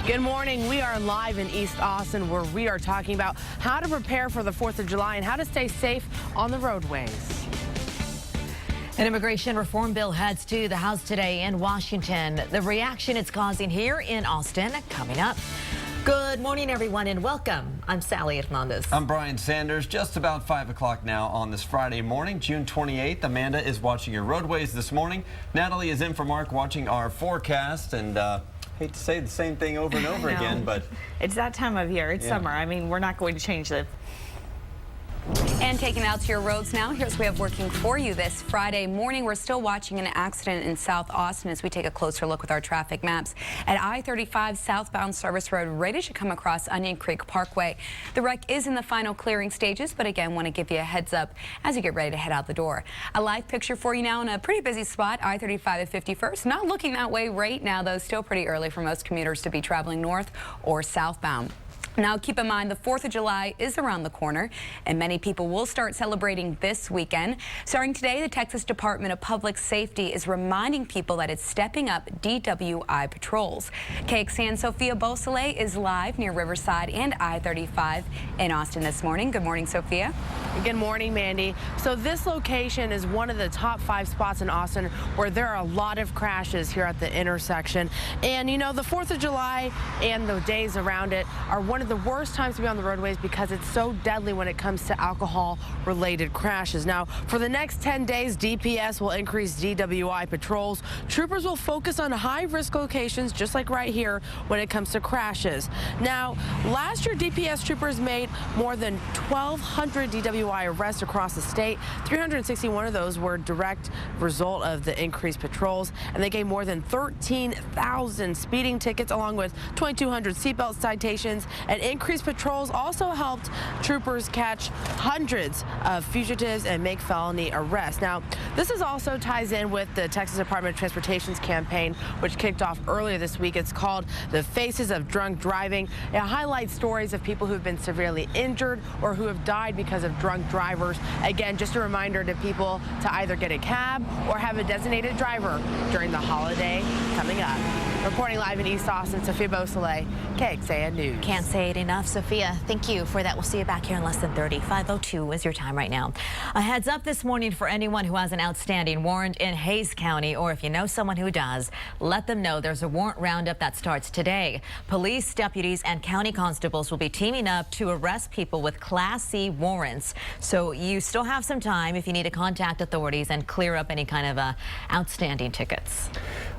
Good morning. We are live in East Austin where we are talking about how to prepare for the 4th of July and how to stay safe on the roadways. An immigration reform bill heads to the House today in Washington. The reaction it's causing here in Austin coming up. Good morning, everyone, and welcome. I'm Sally Hernandez. I'm Brian Sanders. Just about 5 o'clock now on this Friday morning, June 28th. Amanda is watching your roadways this morning. Natalie is in for Mark watching our forecast. And hate to say the same thing over and over again, but it's that time of year. It's summer. I mean, we're not going to change it. And taking out to your roads now, here's what we have working for you this Friday morning. We're still watching an accident in South Austin as we take a closer look with our traffic maps. At I-35 southbound service road, right as you come across Onion Creek Parkway. The wreck is in the final clearing stages, but again, want to give you a heads up as you get ready to head out the door. A live picture for you now in a pretty busy spot, I-35 at 51st. Not looking that way right now, though. Still pretty early for most commuters to be traveling north or southbound. Now, keep in mind the 4th of July is around the corner, and many people will start celebrating this weekend. Starting today, the Texas Department of Public Safety is reminding people that it's stepping up DWI patrols. KXAN's Sophia Beausoleil is live near Riverside and I-35 in Austin this morning. Good morning, Sophia. Good morning, Mandy. So this location is one of the top 5 spots in Austin where there are a lot of crashes here at the intersection. And, you know, the 4th of July and the days around it are one of the worst times to be on the roadways because it's so deadly when it comes to alcohol-related crashes. Now, for the next 10 days, DPS will increase DWI patrols. Troopers will focus on high-risk locations, just like right here, when it comes to crashes. Now, last year, DPS troopers made more than 1,200 DWI arrests across the state. 361 of those were direct result of the increased patrols, and they gave more than 13,000 speeding tickets, along with 2,200 seatbelt citations. And increased patrols also helped troopers catch hundreds of fugitives and make felony arrests. Now, this is also ties in with the Texas Department of Transportation's campaign, which kicked off earlier this week. It's called The Faces of Drunk Driving. It highlights stories of people who've been severely injured or who have died because of drunk drivers. Again, just a reminder to people to either get a cab or have a designated driver during the holiday coming up. Reporting live in East Austin, Sophia Beausoleil, KXAN News. Can't say it enough, Sophia. Thank you for that. We'll see you back here in less than 30. 5:02 is your time right now. A heads up this morning for anyone who has an outstanding warrant in Hays County, or if you know someone who does, let them know there's a warrant roundup that starts today. Police, deputies, and county constables will be teaming up to arrest people with Class C warrants. So you still have some time if you need to contact authorities and clear up any kind of outstanding tickets.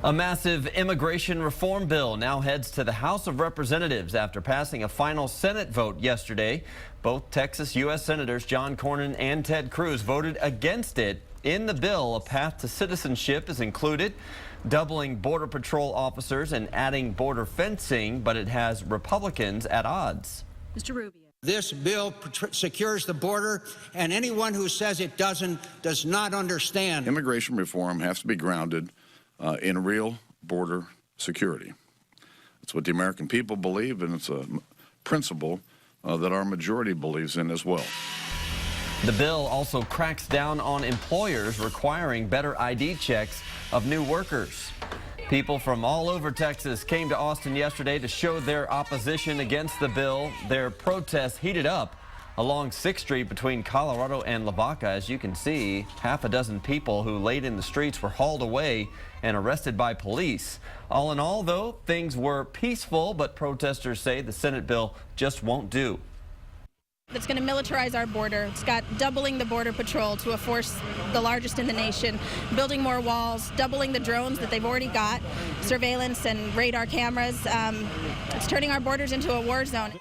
a massive immigration reform bill now heads to the House of Representatives after passing a final Senate vote yesterday. Both Texas U.S. Senators John Cornyn and Ted Cruz voted against it. In the bill, a path to citizenship is included, doubling Border Patrol officers and adding border fencing, but it has Republicans at odds. Mr. Rubio. This bill secures the border, and anyone who says it doesn't does not understand. Immigration reform has to be grounded in real border security. It's what the American people believe, and it's a principle that our majority believes in as well. The bill also cracks down on employers requiring better ID checks of new workers. People from all over Texas came to Austin yesterday to show their opposition against the bill. Their protests heated up along 6th Street between Colorado and Lavaca. As you can see, half a dozen people who laid in the streets were hauled away and arrested by police. All in all, though, things were peaceful, but protesters say the Senate bill just won't do. That's going to militarize our border. It's got doubling the Border Patrol to a force the largest in the nation, building more walls, doubling the drones that they've already got, surveillance and radar cameras. It's turning our borders into a war zone.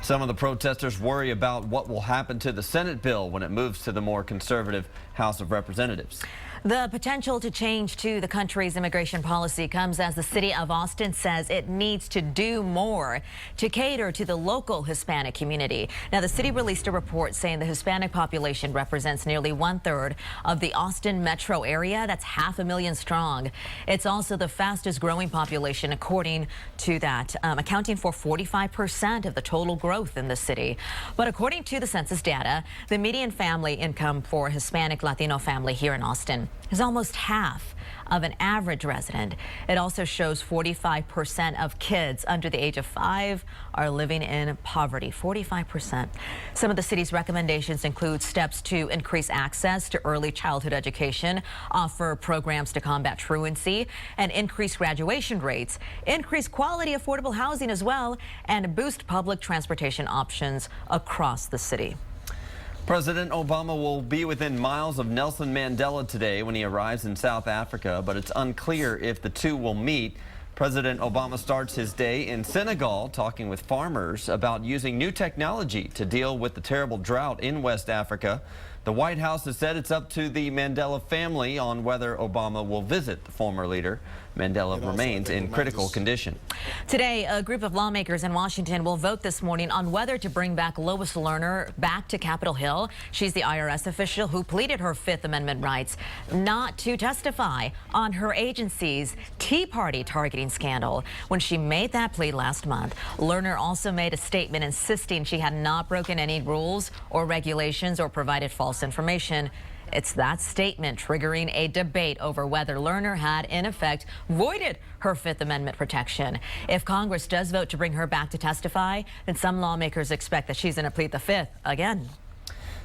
Some of the protesters worry about what will happen to the Senate bill when it moves to the more conservative House of Representatives. The potential to change to the country's immigration policy comes as the city of Austin says it needs to do more to cater to the local Hispanic community. Now, the city released a report saying the Hispanic population represents nearly 1/3 of the Austin metro area. That's 500,000 strong. It's also the fastest growing population, according to that, accounting for 45% of the total growth in the city. But according to the census data, the median family income for a Hispanic Latino family here in Austin is almost half of an average resident. It also shows 45% of kids under the age of 5 are living in poverty. 45%. Some of the city's recommendations include steps to increase access to early childhood education, offer programs to combat truancy, and increase graduation rates, increase quality affordable housing as well, and boost public transportation options across the city. President Obama will be within miles of Nelson Mandela today when he arrives in South Africa, but it's unclear if the two will meet. President Obama starts his day in Senegal talking with farmers about using new technology to deal with the terrible drought in West Africa. The White House has said it's up to the Mandela family on whether Obama will visit the former leader. Mandela remains in critical condition. Today, a group of lawmakers in Washington will vote this morning on whether to bring back Lois Lerner back to Capitol Hill. She's the IRS official who pleaded her Fifth Amendment rights not to testify on her agency's Tea Party targeting scandal. When she made that plea last month, Lerner also made a statement insisting she had not broken any rules or regulations or provided false information. It's that statement triggering a debate over whether Lerner had, in effect, voided her Fifth Amendment protection. If Congress does vote to bring her back to testify, then some lawmakers expect that she's going to plead the Fifth again.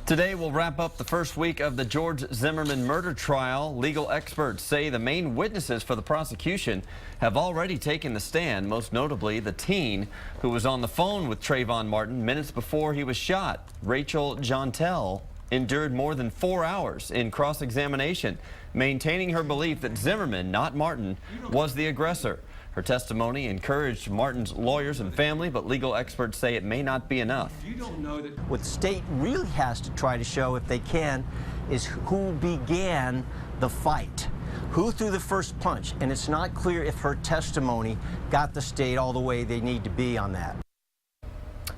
Today will wrap up the first week of the George Zimmerman murder trial. Legal experts say the main witnesses for the prosecution have already taken the stand, most notably the teen who was on the phone with Trayvon Martin minutes before he was shot. Rachel Jontel endured more than 4 hours in cross-examination, maintaining her belief that Zimmerman, not Martin, was the aggressor. Her testimony encouraged Martin's lawyers and family, but legal experts say it may not be enough. What the state really has to try to show, if they can, is who began the fight, who threw the first punch, and it's not clear if her testimony got the state all the way they need to be on that.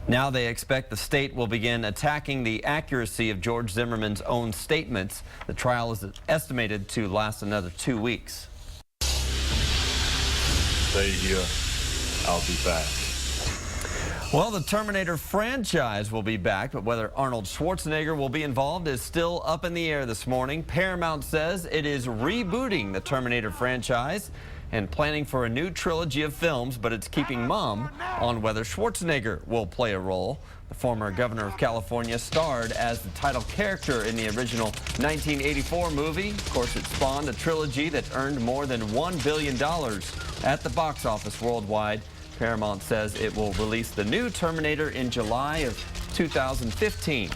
Now they expect the state will begin attacking the accuracy of George Zimmerman's own statements. The trial is estimated to last another 2 weeks. Stay here. I'll be back. Well, the Terminator franchise will be back, but whether Arnold Schwarzenegger will be involved is still up in the air this morning. Paramount says it is rebooting the Terminator franchise and planning for a new trilogy of films, but it's keeping mum on whether Schwarzenegger will play a role. The former governor of California starred as the title character in the original 1984 movie. Of course, it spawned a trilogy that earned more than $1 billion at the box office worldwide. Paramount says it will release the new Terminator in July of 2015.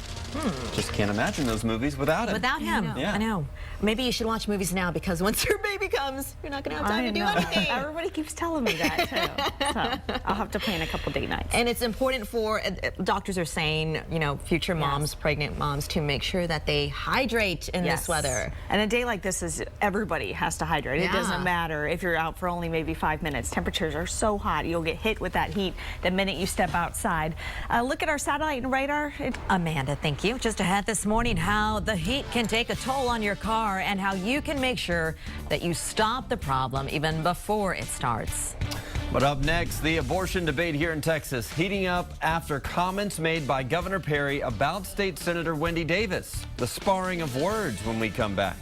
Just can't imagine those movies without him. Without him. Yeah. I know. Maybe you should watch movies now, because once your baby comes, you're not going to have time to do anything. Everybody keeps telling me that, too. So I'll have to plan a couple date nights. And it's important for, doctors are saying, you know, future moms, pregnant moms, to make sure that they hydrate in this weather. And a day like this is, everybody has to hydrate. It doesn't matter if you're out for only maybe 5 minutes. Temperatures are so hot, you'll get hit with that heat the minute you step outside. Look at our satellite and radar. Amanda, thank you. Just ahead this morning, how the heat can take a toll on your car and how you can make sure that you stop the problem even before it starts. But up next, the abortion debate here in Texas heating up after comments made by Governor Perry about State Senator Wendy Davis. The sparring of words when we come back.